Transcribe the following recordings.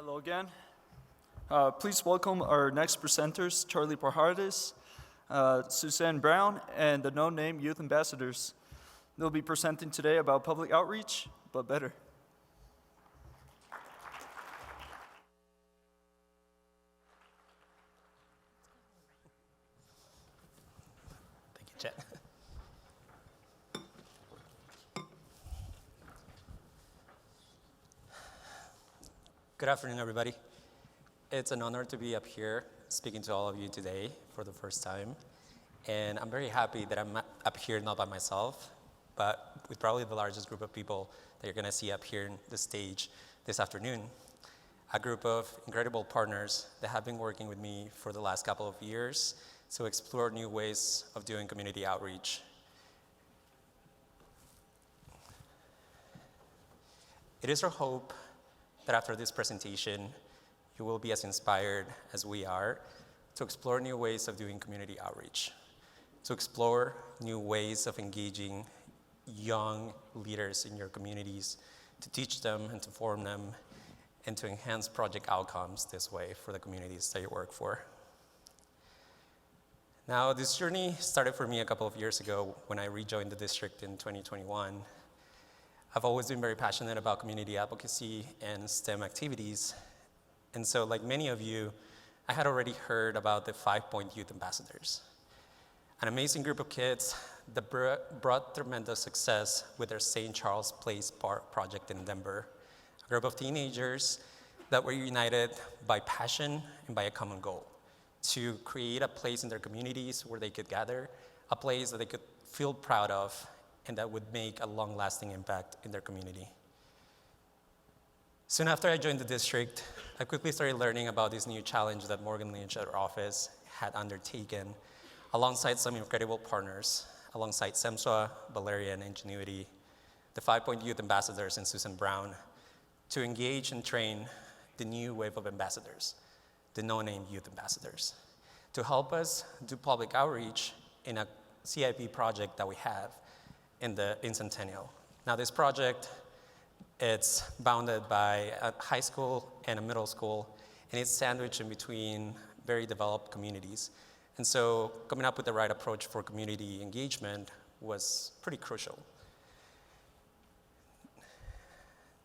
Hello again. Please welcome our next presenters, Charlie Pajares, Suzanne Brown, and the no-name Youth Ambassadors. They'll be presenting today about public outreach, but better. Thank you, Chet. Good afternoon, everybody. It's an honor to be up here speaking to all of you today for the first time. And I'm very happy that I'm up here not by myself, but with probably the largest group of people that you're going to see up here on the stage this afternoon. A group of incredible partners that have been working with me for the last couple of years to explore new ways of doing community outreach. It is our hope that after this presentation, you will be as inspired as we are to explore new ways of doing community outreach, to explore new ways of engaging young leaders in your communities, to teach them and to form them, and to enhance project outcomes this way for the communities that you work for. Now, this journey started for me a couple of years ago when I rejoined the district in 2021. I've always been very passionate about community advocacy and STEM activities. And so, like many of you, I had already heard about the 5-Point Youth Ambassadors, an amazing group of kids that brought tremendous success with their St. Charles Place Park project in Denver, a group of teenagers that were united by passion and by a common goal to create a place in their communities where they could gather, a place that they could feel proud of, and that would make a long-lasting impact in their community. Soon after I joined the district, I quickly started learning about this new challenge that Morgan Lynch at our office had undertaken alongside some incredible partners, alongside SEMSWA, Valeria, and Ingenuity, the 5-Point Youth Ambassadors and Susan Brown, to engage and train the new wave of ambassadors, the no-name Youth Ambassadors, to help us do public outreach in a CIP project that we have in Centennial. Now this project, it's bounded by a high school and a middle school, and it's sandwiched in between very developed communities. And so coming up with the right approach for community engagement was pretty crucial.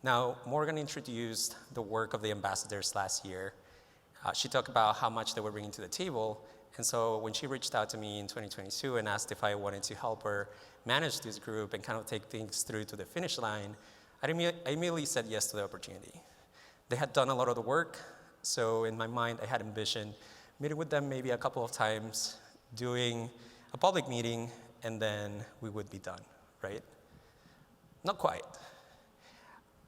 Now, Morgan introduced the work of the ambassadors last year. She talked about how much they were bringing to the table. And so when she reached out to me in 2022 and asked if I wanted to help her manage this group and kind of take things through to the finish line, I immediately said yes to the opportunity. They had done a lot of the work, so in my mind, I had envisioned meeting with them maybe a couple of times, doing a public meeting, and then we would be done, right? Not quite.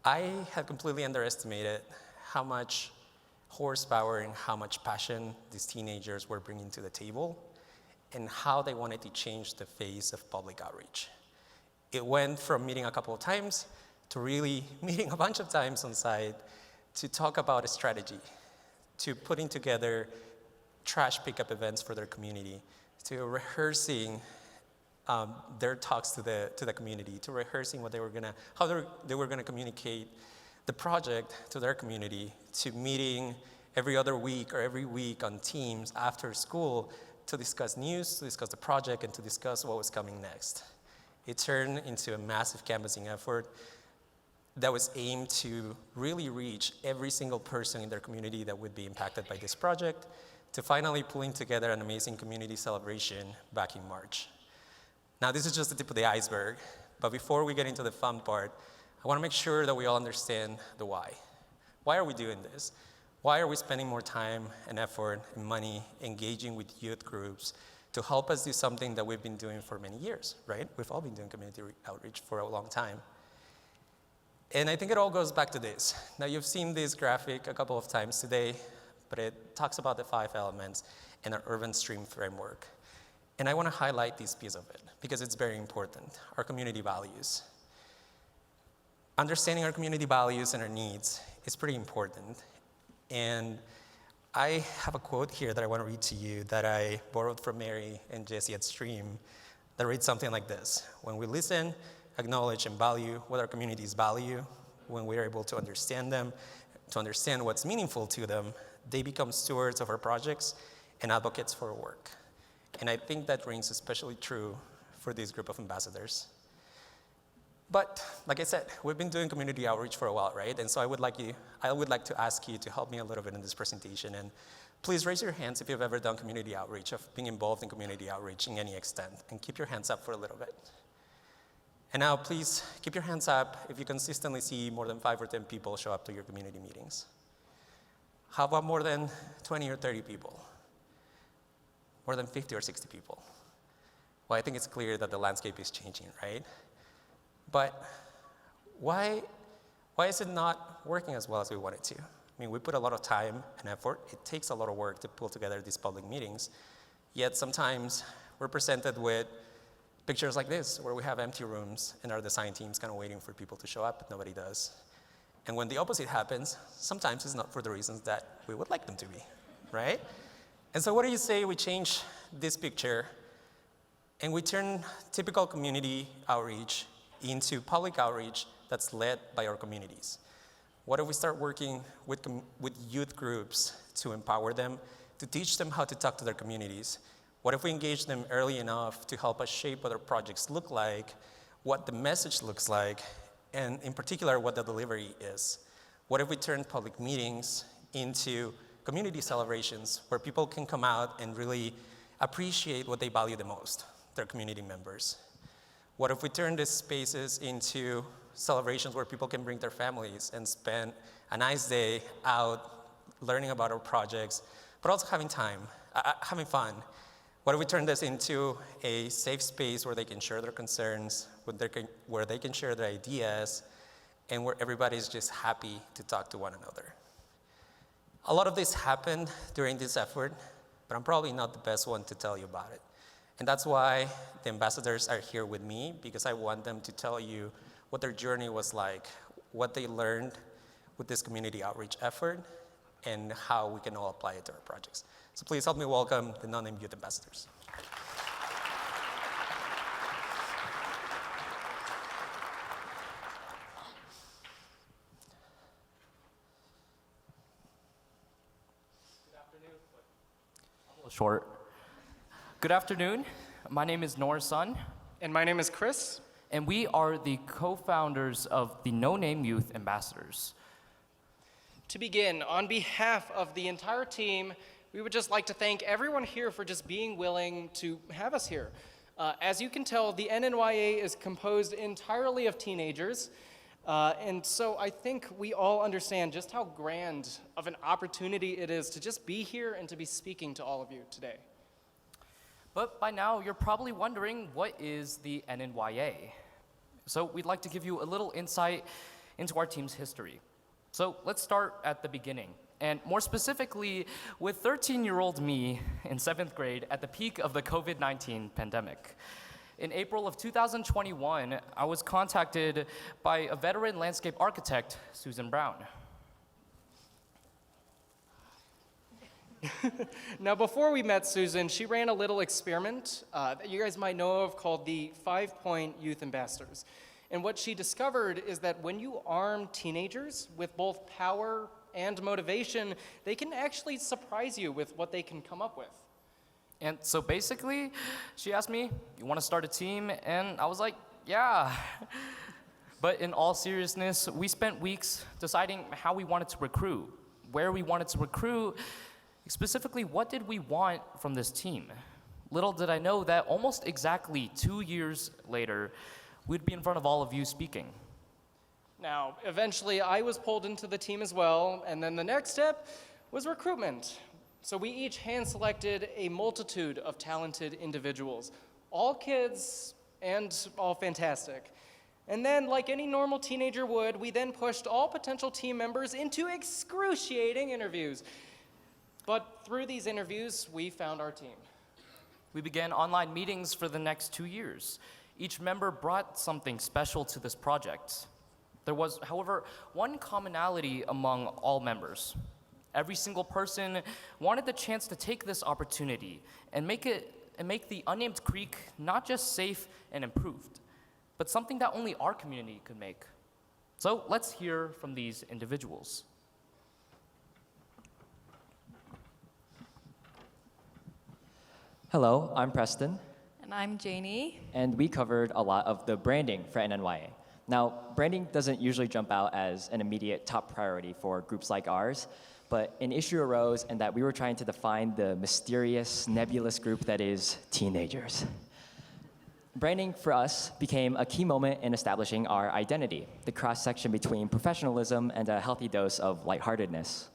I had completely underestimated how much horsepower and how much passion these teenagers were bringing to the table and how they wanted to change the face of public outreach. It went from meeting a couple of times to really meeting a bunch of times on site to talk about a strategy, to putting together trash pickup events for their community, to rehearsing their talks to the community, to rehearsing how they were gonna communicate the project to their community, to meeting every other week or every week on Teams after school to discuss news, to discuss the project, and to discuss what was coming next. It turned into a massive canvassing effort that was aimed to really reach every single person in their community that would be impacted by this project, to finally pulling together an amazing community celebration back in March. Now, this is just the tip of the iceberg, but before we get into the fun part, I want to make sure that we all understand the why. Why are we doing this? Why are we spending more time and effort and money engaging with youth groups to help us do something that we've been doing for many years, right? We've all been doing community outreach for a long time. And I think it all goes back to this. Now, you've seen this graphic a couple of times today, but it talks about the 5 elements in our urban stream framework. And I want to highlight this piece of it because it's very important, our community values. Understanding our community values and our needs is pretty important. And I have a quote here that I want to read to you that I borrowed from Mary and Jesse at Stream that reads something like this: when we listen, acknowledge, and value what our communities value, when we're able to understand them, to understand what's meaningful to them, they become stewards of our projects and advocates for our work. And I think that rings especially true for this group of ambassadors. But like I said, we've been doing community outreach for a while, right? And so I would like to ask you to help me a little bit in this presentation. And please raise your hands if you've ever done community outreach, of being involved in community outreach in any extent, and keep your hands up for a little bit. And now please keep your hands up if you consistently see more than 5 or 10 people show up to your community meetings. How about more than 20 or 30 people? More than 50 or 60 people? Well, I think it's clear that the landscape is changing, right? But why is it not working as well as we want it to? I mean, we put a lot of time and effort. It takes a lot of work to pull together these public meetings. Yet sometimes we're presented with pictures like this, where we have empty rooms and our design team's kind of waiting for people to show up, but nobody does. And when the opposite happens, sometimes it's not for the reasons that we would like them to be, right? And so what do you say we change this picture and we turn typical community outreach into public outreach that's led by our communities? What if we start working with youth groups to empower them, to teach them how to talk to their communities? What if we engage them early enough to help us shape what our projects look like, what the message looks like, and in particular, what the delivery is? What if we turn public meetings into community celebrations where people can come out and really appreciate what they value the most, their community members? What if we turn these spaces into celebrations where people can bring their families and spend a nice day out learning about our projects, but also having fun? What if we turn this into a safe space where they can share their concerns, where they can share their ideas, and where everybody's just happy to talk to one another? A lot of this happened during this effort, but I'm probably not the best one to tell you about it. And that's why the ambassadors are here with me, because I want them to tell you what their journey was like, what they learned with this community outreach effort, and how we can all apply it to our projects. So please help me welcome the non-named youth ambassadors. Short. Good afternoon. My name is Nora's son. And my name is Chris. And we are the co-founders of the No Name Youth Ambassadors. To begin, on behalf of the entire team, we would just like to thank everyone here for just being willing to have us here. As you can tell, the NNYA is composed entirely of teenagers. And so I think we all understand just how grand of an opportunity it is to just be here and to be speaking to all of you today. But by now, you're probably wondering, what is the NNYA? So we'd like to give you a little insight into our team's history. So let's start at the beginning, and more specifically with 13-year-old me in 7th grade at the peak of the COVID-19 pandemic. In April of 2021, I was contacted by a veteran landscape architect, Susan Brown. Now, before we met Susan, she ran a little experiment that you guys might know of called the 5-Point Youth Ambassadors. And what she discovered is that when you arm teenagers with both power and motivation, they can actually surprise you with what they can come up with. And so basically, she asked me, "You want to start a team?" And I was like, "Yeah." But in all seriousness, we spent weeks deciding how we wanted to recruit, where we wanted to recruit, specifically what did we want from this team. Little did I know that almost exactly 2 years later, we'd be in front of all of you speaking. Now, eventually I was pulled into the team as well, and then the next step was recruitment. So we each hand-selected a multitude of talented individuals, all kids and all fantastic. And then, like any normal teenager would, we then pushed all potential team members into excruciating interviews. But through these interviews, we found our team. We began online meetings for the next 2 years. Each member brought something special to this project. There was, however, one commonality among all members. Every single person wanted the chance to take this opportunity and make the unnamed creek not just safe and improved, but something that only our community could make. So let's hear from these individuals. Hello, I'm Preston, And I'm Janie. and we covered a lot of the branding for NNYA. Now, branding doesn't usually jump out as an immediate top priority for groups like ours, but an issue arose in that we were trying to define the mysterious, nebulous group that is teenagers. Branding for us became a key moment in establishing our identity, the cross-section between professionalism and a healthy dose of lightheartedness.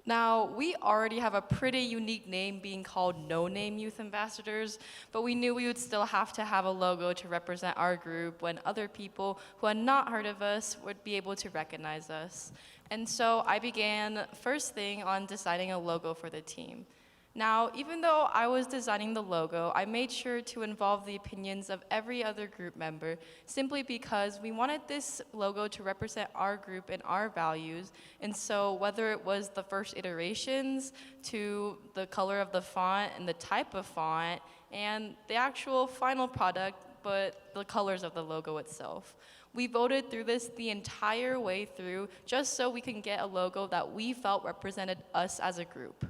Now, we already have a pretty unique name being called No Name Youth Ambassadors, but we knew we would still have to have a logo to represent our group when other people who had not heard of us would be able to recognize us. And so I began first thing on deciding a logo for the team. Now, even though I was designing the logo, I made sure to involve the opinions of every other group member, simply because we wanted this logo to represent our group and our values. And so whether it was the first iterations to the color of the font and the type of font and the actual final product, but the colors of the logo itself. We voted through this the entire way through just so we can get a logo that we felt represented us as a group.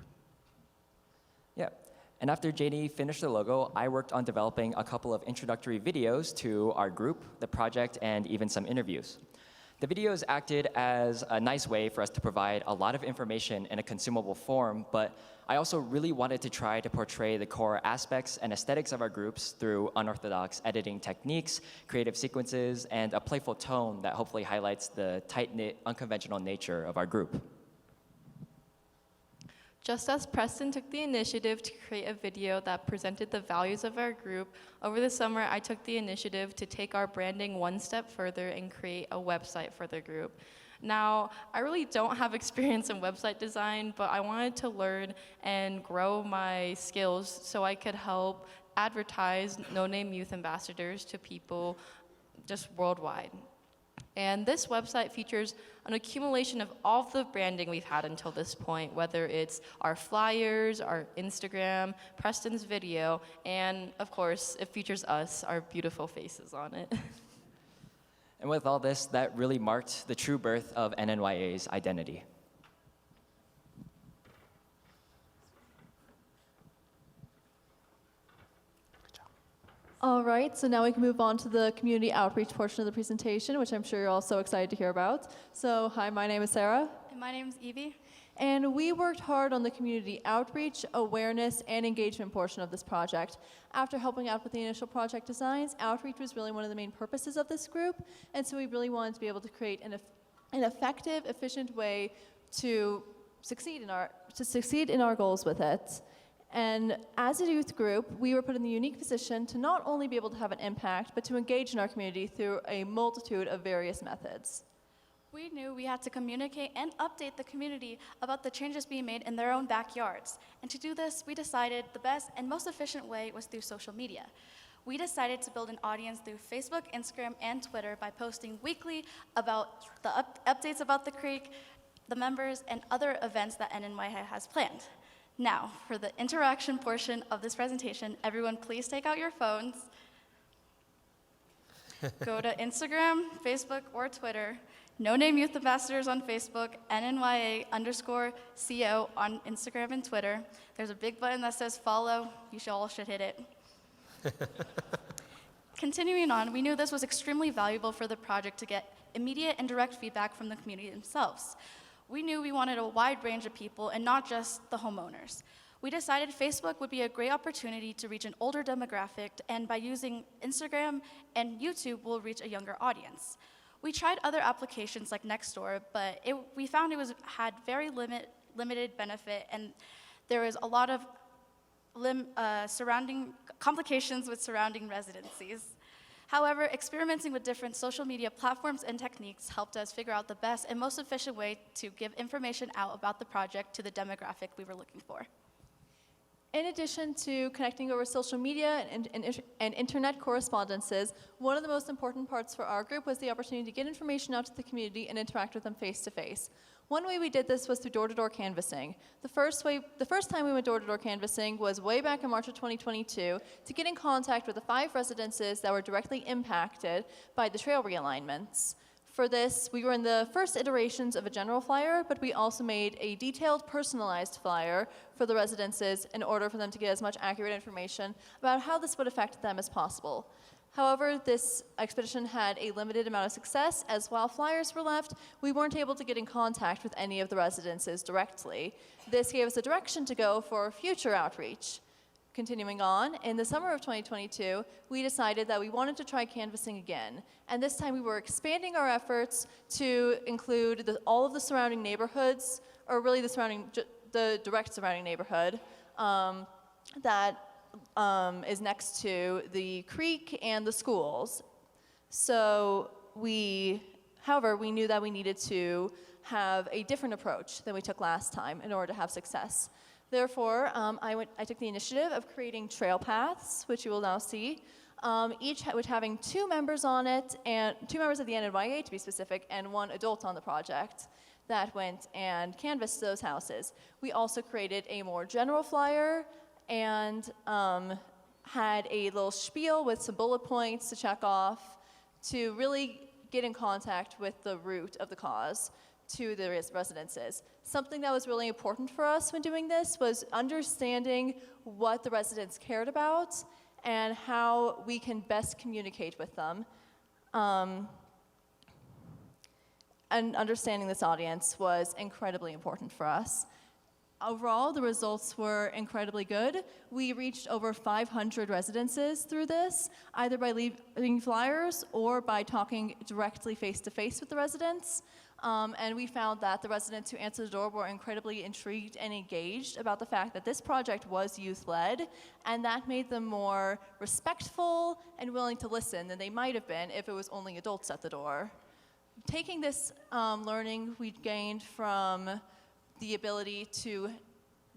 Yeah, and after JD finished the logo, I worked on developing a couple of introductory videos to our group, the project, and even some interviews. The videos acted as a nice way for us to provide a lot of information in a consumable form, but I also really wanted to try to portray the core aspects and aesthetics of our groups through unorthodox editing techniques, creative sequences, and a playful tone that hopefully highlights the tight-knit, unconventional nature of our group. Just as Preston took the initiative to create a video that presented the values of our group, over the summer I took the initiative to take our branding one step further and create a website for the group. Now, I really don't have experience in website design, but I wanted to learn and grow my skills so I could help advertise No Name Youth Ambassadors to people just worldwide. And this website features an accumulation of all of the branding we've had until this point, whether it's our flyers, our Instagram, Preston's video, and of course, it features us, our beautiful faces on it. And with all this, that really marked the true birth of NNYA's identity. All right, so now we can move on to the community outreach portion of the presentation, which I'm sure you're all so excited to hear about. So, hi, my name is Sarah. And my name's Evie. And we worked hard on the community outreach, awareness, and engagement portion of this project. After helping out with the initial project designs, outreach was really one of the main purposes of this group, and so we really wanted to be able to create an effective, efficient way to succeed in our goals with it. And as a youth group, we were put in the unique position to not only be able to have an impact, but to engage in our community through a multitude of various methods. We knew we had to communicate and update the community about the changes being made in their own backyards. And to do this, we decided the best and most efficient way was through social media. We decided to build an audience through Facebook, Instagram, and Twitter by posting weekly about the updates about the creek, the members, and other events that NNYA has planned. Now, for the interaction portion of this presentation, everyone please take out your phones. Go to Instagram, Facebook, or Twitter. No Name Youth Ambassadors on Facebook, NNYA_CO on Instagram and Twitter. There's a big button that says follow. You all should hit it. Continuing on, we knew this was extremely valuable for the project to get immediate and direct feedback from the community themselves. We knew we wanted a wide range of people and not just the homeowners. We decided Facebook would be a great opportunity to reach an older demographic, and by using Instagram and YouTube, we'll reach a younger audience. We tried other applications like Nextdoor, but we found it had very limited benefit, and there was a lot of surrounding complications with surrounding residencies. However, experimenting with different social media platforms and techniques helped us figure out the best and most efficient way to give information out about the project to the demographic we were looking for. In addition to connecting over social media and internet correspondences, one of the most important parts for our group was the opportunity to get information out to the community and interact with them face to face. One way we did this was through door-to-door canvassing. The first time we went door-to-door canvassing was way back in March of 2022 to get in contact with the 5 residences that were directly impacted by the trail realignments. For this, we were in the first iterations of a general flyer, but we also made a detailed, personalized flyer for the residences in order for them to get as much accurate information about how this would affect them as possible. However, this expedition had a limited amount of success, as while flyers were left, we weren't able to get in contact with any of the residences directly. This gave us a direction to go for future outreach. Continuing on, in the summer of 2022, we decided that we wanted to try canvassing again. And this time we were expanding our efforts to include all of the surrounding neighborhoods, or really the direct surrounding neighborhood that is next to the creek and the schools. So however, we knew that we needed to have a different approach than we took last time in order to have success. Therefore, I took the initiative of creating trail paths, which you will now see, each which having 2 members on it, and 2 members of the NNYA to be specific, and 1 adult on the project that went and canvassed those houses. We also created a more general flyer and had a little spiel with some bullet points to check off to really get in contact with the root of the cause to the residences. Something that was really important for us when doing this was understanding what the residents cared about and how we can best communicate with them. And understanding this audience was incredibly important for us. Overall, the results were incredibly good. We reached over 500 residences through this, either by leaving flyers or by talking directly face-to-face with the residents. And we found that the residents who answered the door were incredibly intrigued and engaged about the fact that this project was youth-led, and that made them more respectful and willing to listen than they might have been if it was only adults at the door. Taking this learning we gained from the ability to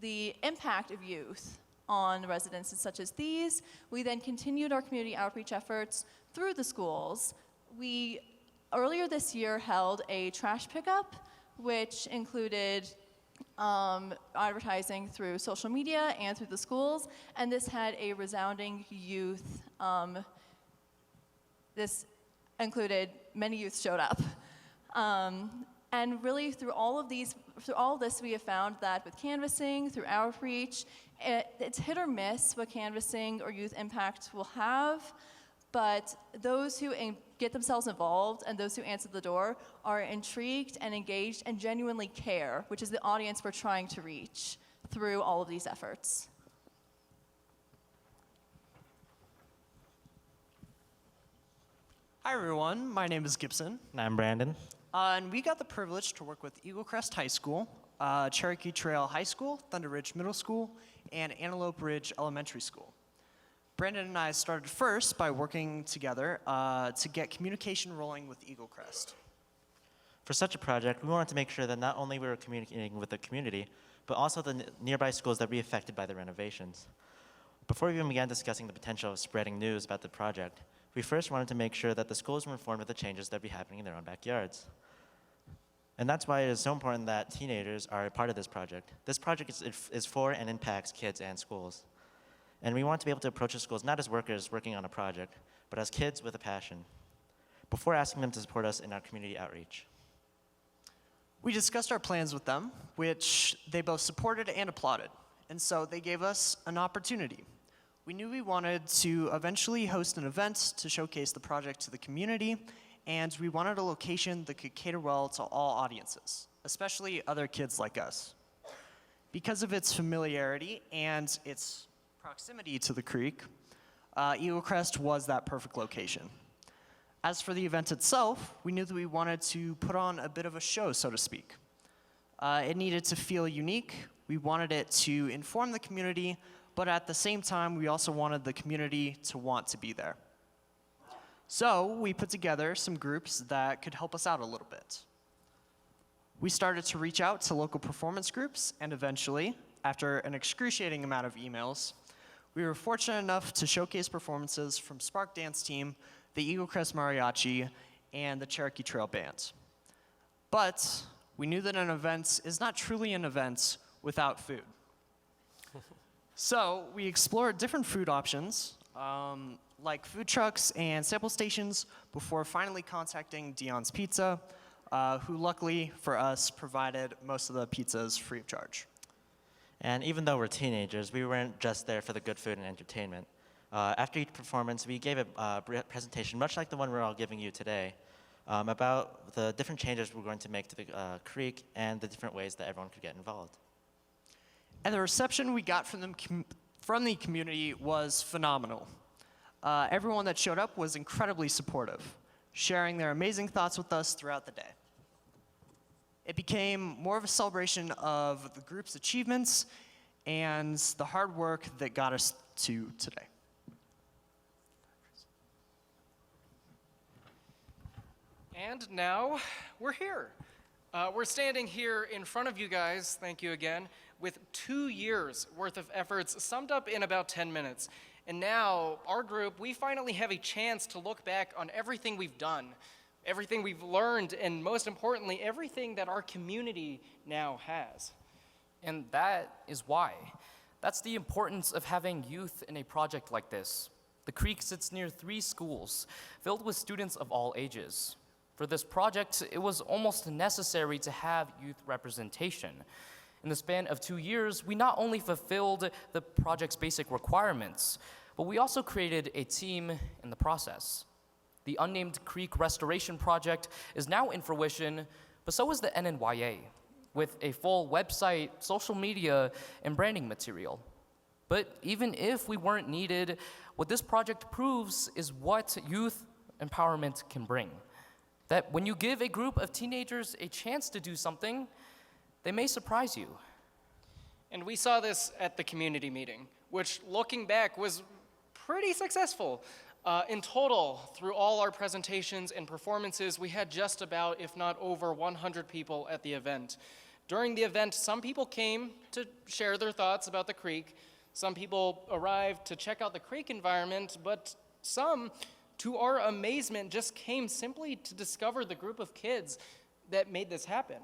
the impact of youth on residences such as these, we then continued our community outreach efforts through the schools. We earlier this year held a trash pickup, which included advertising through social media and through the schools, and this had a resounding youth, this included many youth showed up. And really through all of this, we have found that with canvassing, through outreach, it's hit or miss what canvassing or youth impact will have, but those who get themselves involved and those who answer the door are intrigued and engaged and genuinely care, which is the audience we're trying to reach through all of these efforts. Hi everyone, my name is Gibson. And I'm Brandon. And we got the privilege to work with Eagle Crest High School, Cherokee Trail High School, Thunder Ridge Middle School, and Antelope Ridge Elementary School. Brandon and I started first by working together to get communication rolling with Eagle Crest. For such a project, we wanted to make sure that not only we were communicating with the community, but also the nearby schools that would be affected by the renovations. Before we even began discussing the potential of spreading news about the project, we first wanted to make sure that the schools were informed of the changes that would be happening in their own backyards. And that's why it is so important that teenagers are a part of this project. This project is for and impacts kids and schools. And we want to be able to approach the schools not as workers working on a project, but as kids with a passion, before asking them to support us in our community outreach. We discussed our plans with them, which they both supported and applauded. And so they gave us an opportunity. We knew we wanted to eventually host an event to showcase the project to the community, and we wanted a location that could cater well to all audiences, especially other kids like us. Because of its familiarity and its proximity to the creek, Eagle Crest was that perfect location. As for the event itself, we knew that we wanted to put on a bit of a show, so to speak. It needed to feel unique. We wanted it to inform the community, but at the same time, we also wanted the community to want to be there. So we put together some groups that could help us out a little bit. We started to reach out to local performance groups, and eventually, after an excruciating amount of emails, we were fortunate enough to showcase performances from Spark Dance Team, the Eagle Crest Mariachi, and the Cherokee Trail Band. But we knew that an event is not truly an event without food. So we explored different food options, like food trucks and sample stations, before finally contacting Dion's Pizza, who luckily for us provided most of the pizzas free of charge. And even though we're teenagers, we weren't just there for the good food and entertainment. After each performance, we gave a presentation, much like the one we're all giving you today, about the different changes we're going to make to the creek and the different ways that everyone could get involved. And the reception we got from the community was phenomenal. Everyone that showed up was incredibly supportive, sharing their amazing thoughts with us throughout the day. It became more of a celebration of the group's achievements and the hard work that got us to today. And now we're here. We're standing here in front of you guys, thank you again, with 2 years worth of efforts summed up in about 10 minutes. And now, our group, we finally have a chance to look back on everything we've done, everything we've learned, and most importantly, everything that our community now has. And that is why. That's the importance of having youth in a project like this. The creek sits near 3 schools, filled with students of all ages. For this project, it was almost necessary to have youth representation. In the span of 2 years, we not only fulfilled the project's basic requirements, but we also created a team in the process. The Unnamed Creek Restoration Project is now in fruition, but so is the NNYA, with a full website, social media, and branding material. But even if we weren't needed, what this project proves is what youth empowerment can bring. That when you give a group of teenagers a chance to do something, they may surprise you. And we saw this at the community meeting, which, looking back, was pretty successful. In total, through all our presentations and performances, we had just about, if not over, 100 people at the event. During the event, some people came to share their thoughts about the creek. Some people arrived to check out the creek environment, but some, to our amazement, just came simply to discover the group of kids that made this happen.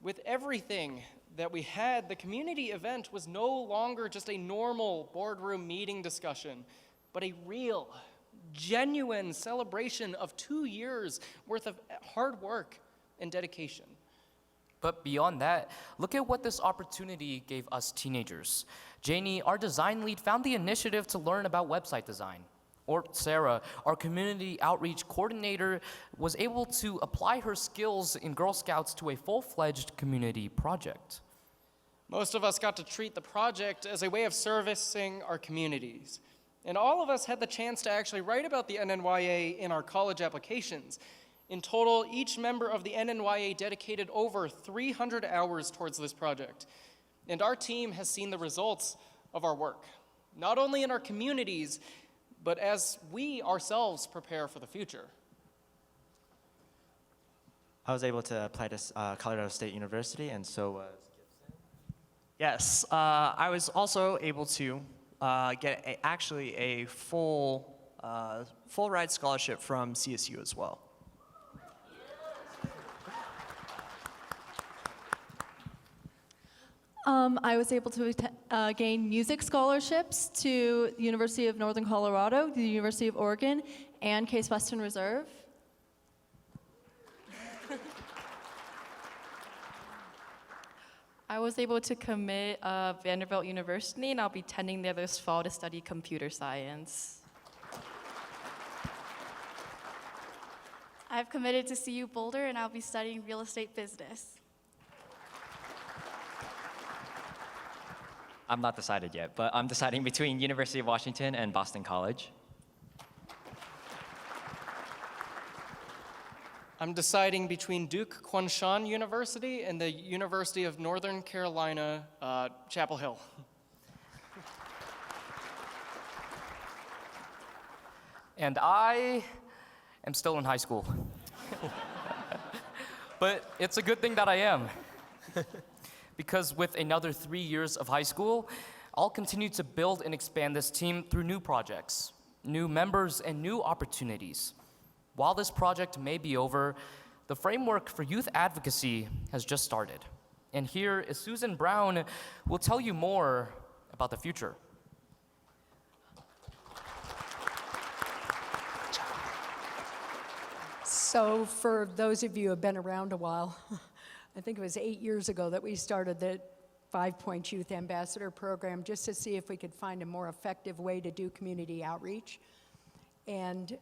With everything that we had, the community event was no longer just a normal boardroom meeting discussion, but a real, genuine celebration of 2 years worth of hard work and dedication. But beyond that, look at what this opportunity gave us teenagers. Janie, our design lead, found the initiative to learn about website design. Or Sarah, our community outreach coordinator, was able to apply her skills in Girl Scouts to a full-fledged community project. Most of us got to treat the project as a way of servicing our communities. And all of us had the chance to actually write about the NNYA in our college applications. In total, each member of the NNYA dedicated over 300 hours towards this project. And our team has seen the results of our work, not only in our communities, but as we ourselves prepare for the future. I was able to apply to Colorado State University, and so was Gibson. Yes, I was also able to get actually a full ride scholarship from CSU as well. I was able to gain music scholarships to the University of Northern Colorado, the University of Oregon, and Case Western Reserve. I was able to commit Vanderbilt University, and I'll be attending there this fall to study computer science. I've committed to CU Boulder, and I'll be studying real estate business. I'm not decided yet, but I'm deciding between University of Washington and Boston College. I'm deciding between Duke Kwanshan University and the University of Northern Carolina, Chapel Hill. And I am still in high school. But it's a good thing that I am. Because with another 3 years of high school, I'll continue to build and expand this team through new projects, new members, and new opportunities. While this project may be over, the framework for youth advocacy has just started. And here is Susan Brown, who will tell you more about the future. So for those of you who have been around a while, I think it was 8 years ago that we started the 5 Point Youth Ambassador Program just to see if we could find a more effective way to do community outreach. And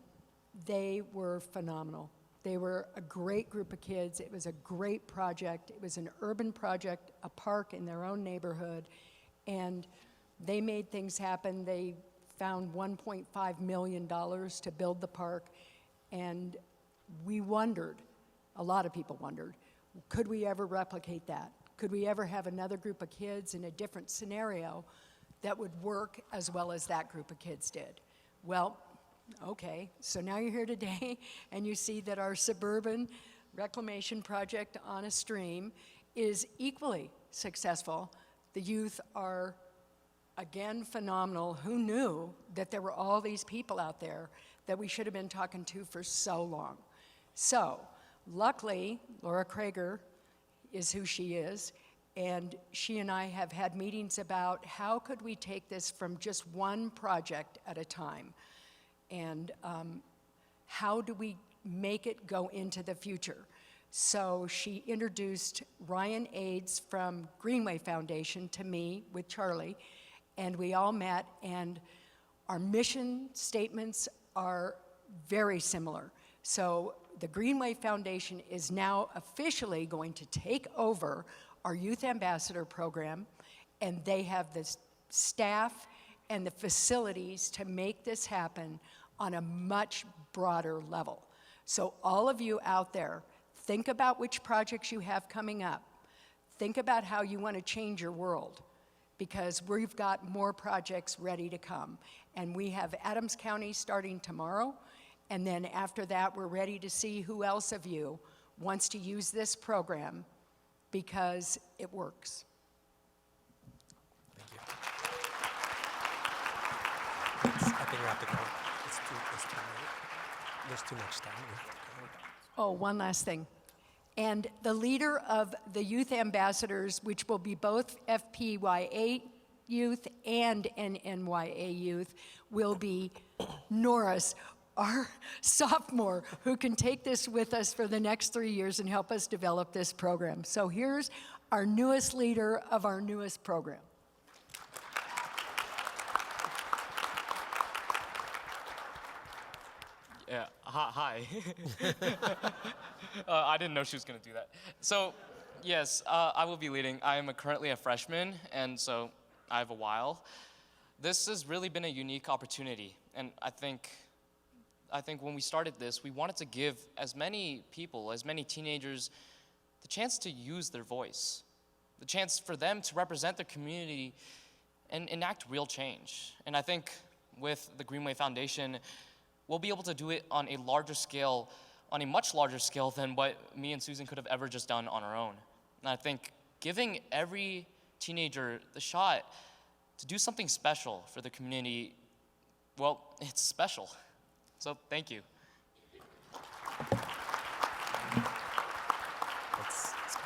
they were phenomenal. They were a great group of kids. It was a great project. It was an urban project, a park in their own neighborhood. And they made things happen. They found $1.5 million to build the park. And we wondered, a lot of people wondered, could we ever replicate that? Could we ever have another group of kids in a different scenario that would work as well as that group of kids did? Well, okay, so now you're here today and you see that our suburban reclamation project on a stream is equally successful. The youth are, again, phenomenal. Who knew that there were all these people out there that we should have been talking to for so long? So, luckily, Laura Krager is who she is, and she and I have had meetings about how could we take this from just one project at a time, and how do we make it go into the future. So she introduced Ryan Aids from Greenway Foundation to me with Charlie, and we all met, and our mission statements are very similar. So the Greenway Foundation is now officially going to take over our Youth Ambassador Program, and they have the staff and the facilities to make this happen on a much broader level. So all of you out there, think about which projects you have coming up. Think about how you want to change your world, because we've got more projects ready to come. And we have Adams County starting tomorrow, and then after that, we're ready to see who else of you wants to use this program because it works. Thank you. I think we have to go. It's too late. There's too much time. We have to go. Oh, one last thing. And the leader of the Youth Ambassadors, which will be both FPYA youth and NNYA youth, will be Norris, our sophomore, who can take this with us for the next 3 years and help us develop this program. So here's our newest leader of our newest program. Yeah, hi. I didn't know she was going to do that. So, yes, I will be leading. I am currently a freshman, and so I have a while. This has really been a unique opportunity, and I think when we started this, we wanted to give as many people, as many teenagers, the chance to use their voice, the chance for them to represent their community and enact real change. And I think with the Greenway Foundation, we'll be able to do it on a larger scale, on a much larger scale than what me and Susan could have ever just done on our own. And I think giving every teenager the shot to do something special for the community, well, it's special. So thank you. Let's go.